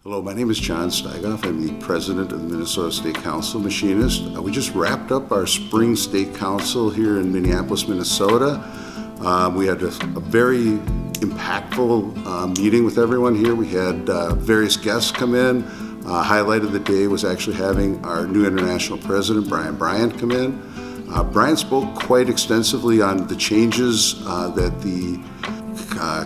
Hello, my name is John Steigoff. I'm the president of the Minnesota State Council Machinist. We just wrapped up our spring state council here in Minneapolis, Minnesota. We had a very impactful meeting with everyone here. We had various guests come in. Highlight of the day was actually having our new international president, Brian Bryant, come in. Brian spoke quite extensively on the changes that the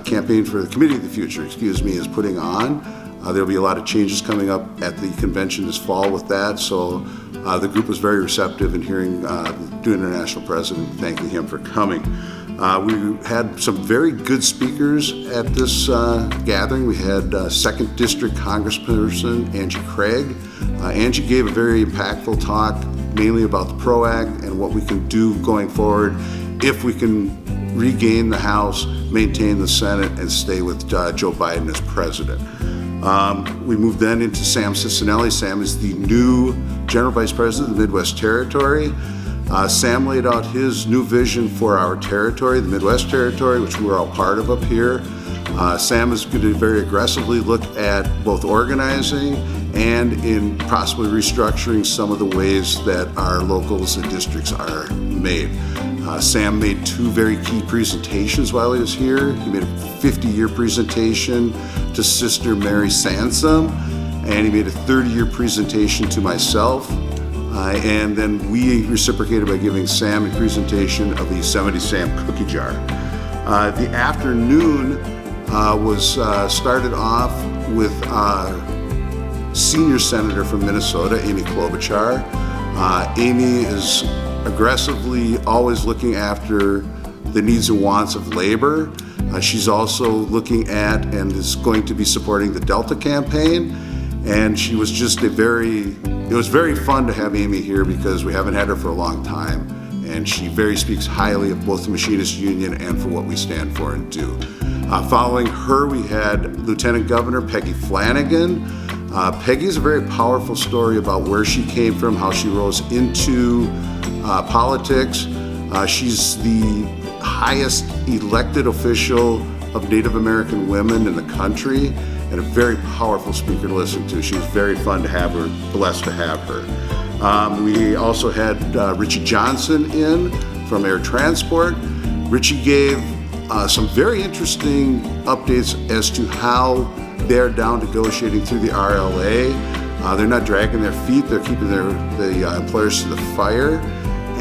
campaign for the Committee of the Future, is putting on. There'll be a lot of changes coming up at the convention this fall with that, so the group was very receptive in hearing the new international president, thanking him for coming. We had some very good speakers at this gathering. We had 2nd District Congressperson Angie Craig. Angie gave a very impactful talk, mainly about the PRO Act and what we can do going forward if we can regain the House, maintain the Senate, and stay with Joe Biden as president. We moved then into Sam Cicinelli. Sam is the new General Vice President of the Midwest Territory. Sam laid out his new vision for our territory, the Midwest Territory, which we're all part of up here. Sam is going to very aggressively look at both organizing and in possibly restructuring some of the ways that our locals and districts are made. Sam made 2 very key presentations while he was here. He made a 50-year presentation to Sister Mary Sansom, and he made a 30-year presentation to myself. And then we reciprocated by giving Sam a presentation of the Yosemite Sam cookie jar. The afternoon was started off with senior senator from Minnesota, Amy Klobuchar. Amy is aggressively always looking after the needs and wants of labor. She's also looking at and is going to be supporting the Delta campaign. And she was just it was very fun to have Amy here because we haven't had her for a long time. And she speaks highly of both the Machinist Union and for what we stand for and do. Following her, we had Lieutenant Governor Peggy Flanagan. Peggy is a very powerful story about where she came from, how she rose into politics. She's the highest elected official of Native American women in the country and a very powerful speaker to listen to. She was very fun to have her, blessed to have her. We also had Richie Johnson in from Air Transport. Richie gave some very interesting updates as to how they're down negotiating through the RLA. They're not dragging their feet, they're keeping the employers to the fire,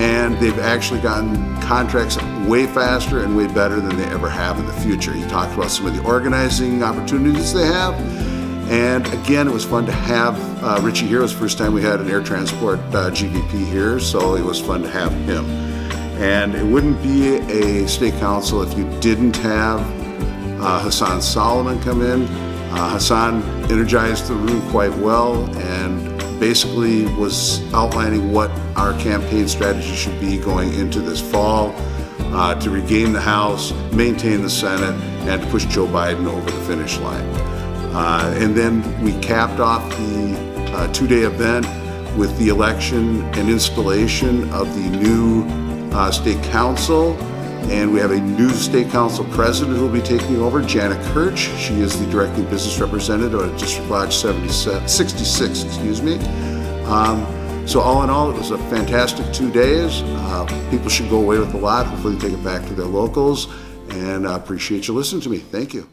and they've actually gotten contracts way faster and way better than they ever have in the future. He talked about some of the organizing opportunities they have, and again, it was fun to have Richie here. It was the first time we had an air transport GVP here, so it was fun to have him. And it wouldn't be a state council if you didn't have Hassan Solomon come in. Hassan energized the room quite well and basically was outlining what our campaign strategy should be going into this fall to regain the House, maintain the Senate, and to push Joe Biden over the finish line. And then we capped off the 2-day event with the election and installation of the new state council. And we have a new state council president who will be taking over, Janet Koch. She is the directing business representative at District Lodge 66. So all in all, it was a fantastic 2 days. People should go away with a lot. Hopefully take it back to their locals. And I appreciate you listening to me. Thank you.